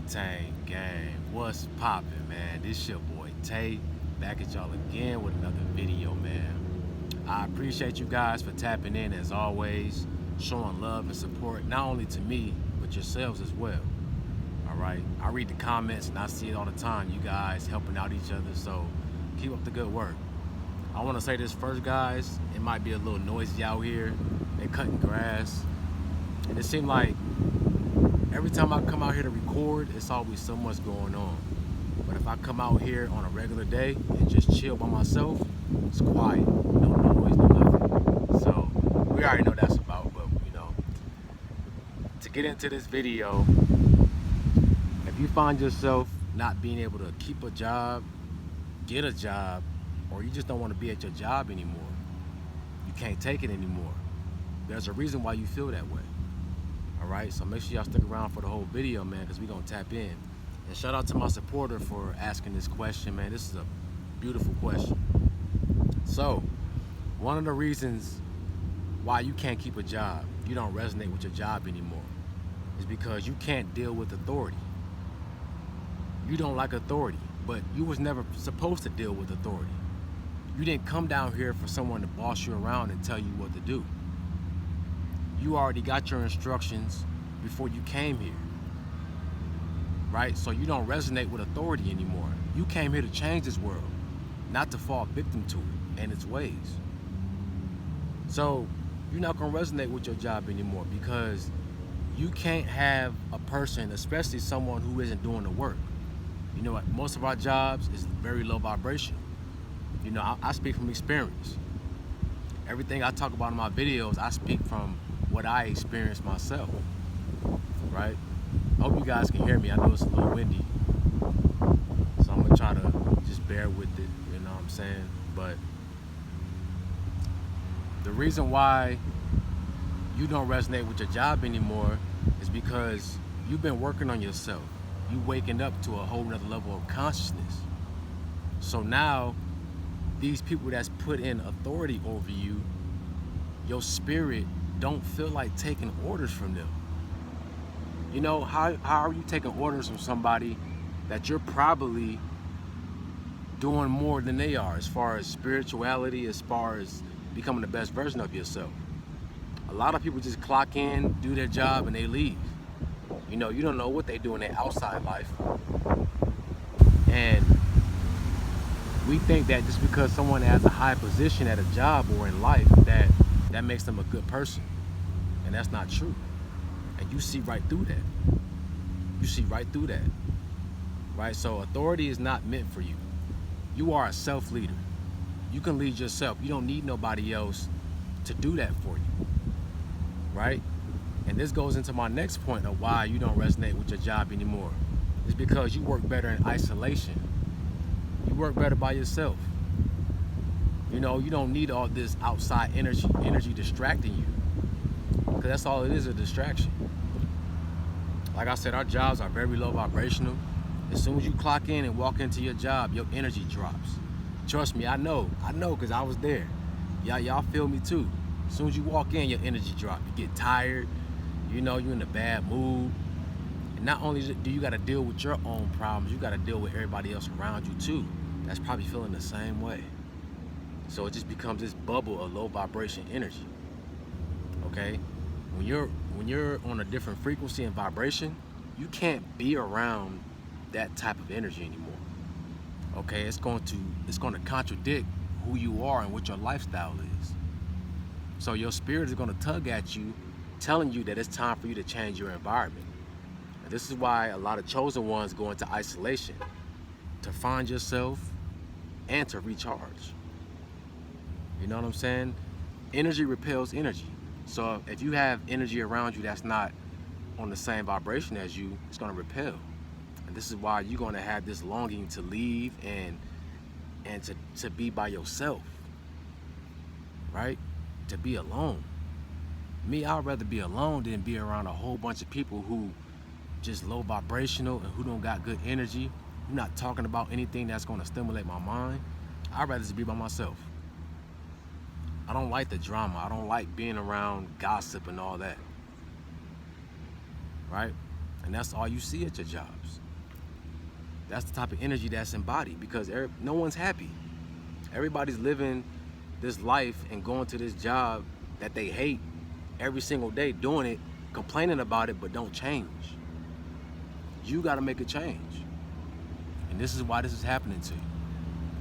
Tang gang, what's poppin', man? This your boy Tay, back at y'all again with another video, man. I appreciate you guys for tapping in as always, showing love and support not only to me but yourselves as well. All right, I read the comments and I see it all the time. You guys helping out each other, so keep up the good work. I want to say this first, guys. It might be a little noisy out here. They're cutting grass, and it seemed like every time I come out here to record, it's always so much going on. But if I come out here on a regular day and just chill by myself, it's quiet, no noise, no nothing. So we already know that's about, but to get into this video, if you find yourself not being able to keep a job, get a job, or you just don't want to be at your job anymore, you can't take it anymore, there's a reason why you feel that way. All right, so make sure y'all stick around for the whole video, man, because we're gonna tap in. And shout out to my supporter for asking this question, man. This is a beautiful question. So one of the reasons why you can't keep a job, you don't resonate with your job anymore, is because you can't deal with authority. You don't like authority, but you was never supposed to deal with authority. You didn't come down here for someone to boss you around and tell you what to do. You already got your instructions before you came here, right? So you don't resonate with authority anymore. You came here to change this world, not to fall victim to it and its ways. So you're not gonna resonate with your job anymore because you can't have a person, especially someone who isn't doing the work. You know what? Most of our jobs is very low vibration. You know, I speak from experience. Everything I talk about in my videos, I speak from what I experienced myself, right? I hope you guys can hear me. I know it's a little windy, so I'm gonna try to just bear with it, you know what I'm saying? But the reason why you don't resonate with your job anymore is because you've been working on yourself. You waking up to a whole nother level of consciousness. So now, these people that's put in authority over you, your spirit don't feel like taking orders from them. You know, how are you taking orders from somebody that you're probably doing more than they are as far as spirituality, as far as becoming the best version of yourself? A lot of people just clock in, do their job, and they leave. You know, you don't know what they do in their outside life. And we think that just because someone has a high position at a job or in life, that makes them a good person. And that's not true. And you see right through that. You see right through that. Right? So authority is not meant for you. You are a self-leader. You can lead yourself. You don't need nobody else to do that for you. Right? And this goes into my next point of why you don't resonate with your job anymore. It's because you work better in isolation. You work better by yourself. You know, you don't need all this outside energy distracting you. Because that's all it is, a distraction. Like I said, our jobs are very low vibrational. As soon as you clock in and walk into your job, your energy drops. Trust me, I know because I was there. Y'all feel me too. As soon as you walk in, your energy drops. You get tired, you know, you're in a bad mood. And not only do you gotta deal with your own problems, you gotta deal with everybody else around you too. That's probably feeling the same way. So it just becomes this bubble of low vibration energy. Okay? When you're on a different frequency and vibration, you can't be around that type of energy anymore. Okay, it's going to contradict who you are and what your lifestyle is. So your spirit is going to tug at you, telling you that it's time for you to change your environment. And this is why a lot of chosen ones go into isolation, to find yourself and to recharge. You know what I'm saying? Energy repels energy. So if you have energy around you that's not on the same vibration as you, it's going to repel. And this is why you're going to have this longing to leave and to be by yourself, right? To be alone. Me, I'd rather be alone than be around a whole bunch of people who just low vibrational and who don't got good energy. You're not talking about anything that's going to stimulate my mind. I'd rather just be by myself. I don't like the drama. I don't like being around gossip and all that. Right? And that's all you see at your jobs. That's the type of energy that's embodied, because no one's happy. Everybody's living this life and going to this job that they hate every single day, doing it, complaining about it, but don't change. You got to make a change. And this is why this is happening to you.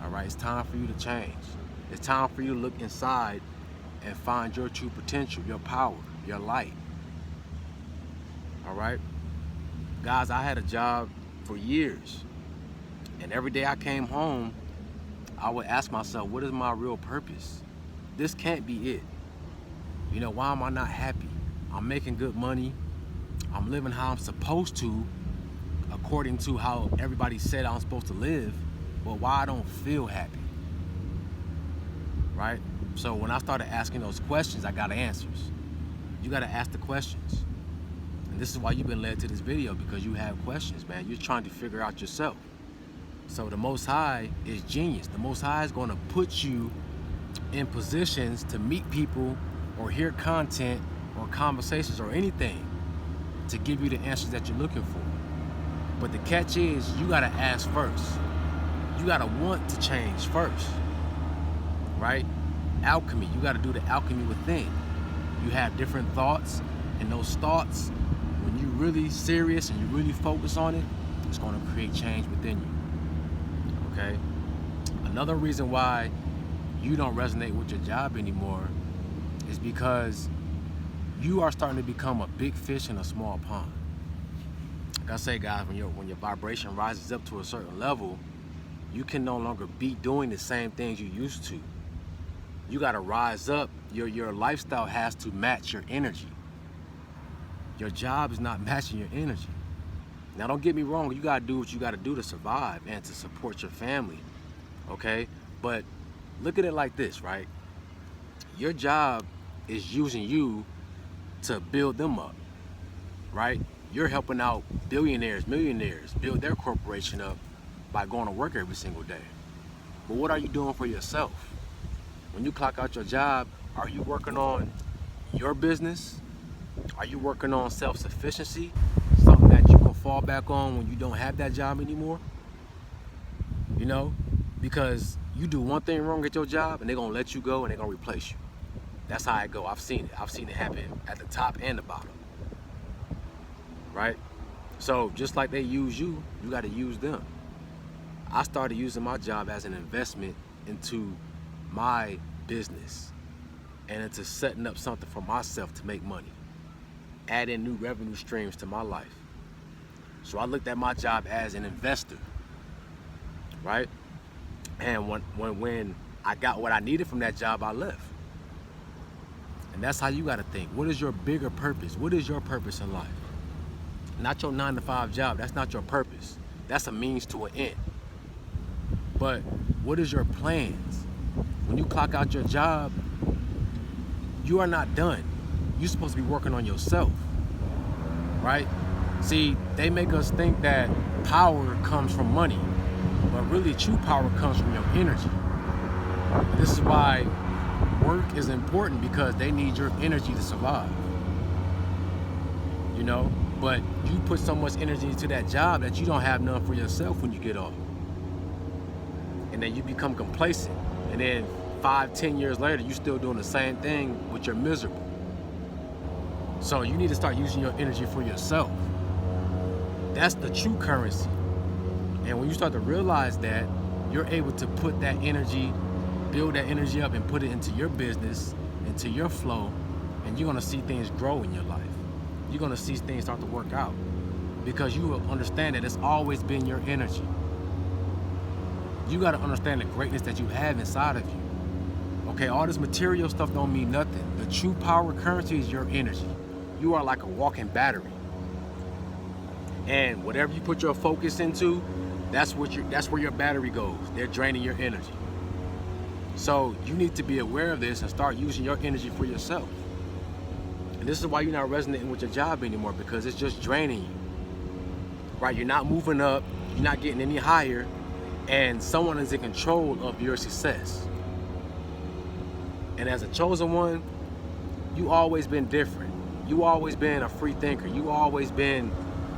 All right, it's time for you to change. It's time for you to look inside and find your true potential, your power, your light. All right? Guys, I had a job for years. And every day I came home, I would ask myself, what is my real purpose? This can't be it. You know, why am I not happy? I'm making good money. I'm living how I'm supposed to, according to how everybody said I'm supposed to live. But why I don't feel happy? Right? So when I started asking those questions, I got answers. You got to ask the questions. And this is why you've been led to this video, because you have questions, man. You're trying to figure out yourself. So the Most High is genius. The Most High is going to put you in positions to meet people or hear content or conversations or anything to give you the answers that you're looking for. But the catch is, you got to ask first. You got to want to change first, right? Alchemy, you got to do the alchemy within. You have different thoughts, and those thoughts, when you're really serious and you really focus on it, it's going to create change within you. Okay? Another reason why you don't resonate with your job anymore is because you are starting to become a big fish in a small pond. Like I say, guys, when your vibration rises up to a certain level, you can no longer be doing the same things you used to. You got to rise up. Your lifestyle has to match your energy. Your job is not matching your energy. Now, don't get me wrong. You got to do what you got to do to survive and to support your family, okay? But look at it like this, right? Your job is using you to build them up, right? You're helping out billionaires, millionaires build their corporation up by going to work every single day. But what are you doing for yourself? When you clock out your job, are you working on your business? Are you working on self-sufficiency? Something that you can fall back on when you don't have that job anymore? You know, because you do one thing wrong at your job and they're gonna let you go and they're gonna replace you. That's how it go. I've seen it. I've seen it happen at the top and the bottom. Right? So just like they use you, you gotta use them. I started using my job as an investment into my business and into setting up something for myself to make money, add in new revenue streams to my life. So I looked at my job as an investor, right? And when I got what I needed from that job, I left. And that's how you got to think. What is your bigger purpose? What is your purpose in life? Not your 9-to-5 job. That's not your purpose. That's a means to an end. But what is your plans? When you clock out your job, you are not done. You're supposed to be working on yourself, right? See, they make us think that power comes from money, but really true power comes from your energy. This is why work is important, because they need your energy to survive. You know, but you put so much energy into that job that you don't have none for yourself when you get off. And then you become complacent. And then 5-10 years later, you're still doing the same thing, but you're miserable. So you need to start using your energy for yourself. That's the true currency. And when you start to realize that, you're able to put that energy, build that energy up and put it into your business, into your flow, and you're gonna see things grow in your life. You're gonna see things start to work out, because you will understand that it's always been your energy. You gotta understand the greatness that you have inside of you. Okay, all this material stuff don't mean nothing. The true power currency is your energy. You are like a walking battery. And whatever you put your focus into, that's where your battery goes. They're draining your energy. So you need to be aware of this and start using your energy for yourself. And this is why you're not resonating with your job anymore, because it's just draining you. Right? You're not moving up, you're not getting any higher, and someone is in control of your success. And as a chosen one, you always been different. You always been a free thinker. You always been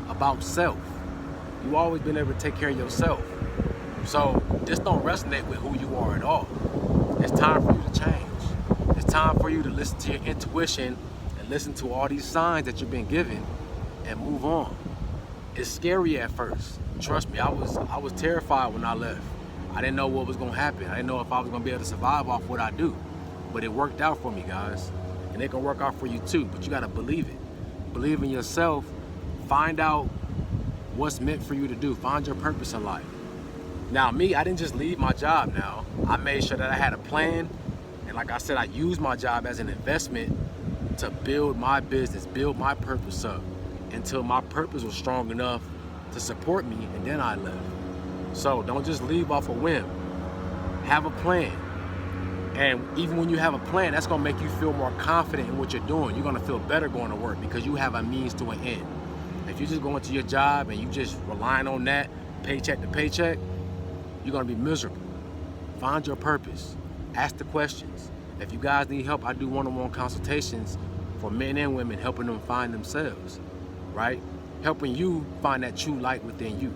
about self. You always been able to take care of yourself. So this don't resonate with who you are at all. It's time for you to change. It's time for you to listen to your intuition and listen to all these signs that you've been given and move on. It's scary at first. Trust me, I was terrified when I left. I didn't know what was gonna happen. I didn't know if I was gonna be able to survive off what I do. But it worked out for me, guys. And it can work out for you too, but you gotta believe it. Believe in yourself. Find out what's meant for you to do. Find your purpose in life. Now me, I didn't just leave my job now. I made sure that I had a plan. And like I said, I used my job as an investment to build my business, build my purpose up until my purpose was strong enough to support me, and then I left. So don't just leave off a whim. Have a plan. And even when you have a plan, that's gonna make you feel more confident in what you're doing. You're gonna feel better going to work because you have a means to an end. If you're just going to your job and you just relying on that paycheck to paycheck, you're gonna be miserable. Find your purpose. Ask the questions. If you guys need help, I do one-on-one consultations for men and women, helping them find themselves, right? Helping you find that true light within you.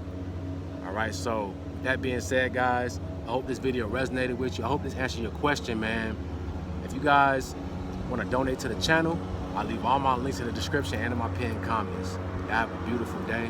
All right, so that being said, guys, I hope this video resonated with you. I hope this answered your question, man. If you guys want to donate to the channel, I'll leave all my links in the description and in my pinned comments. Y'all have a beautiful day.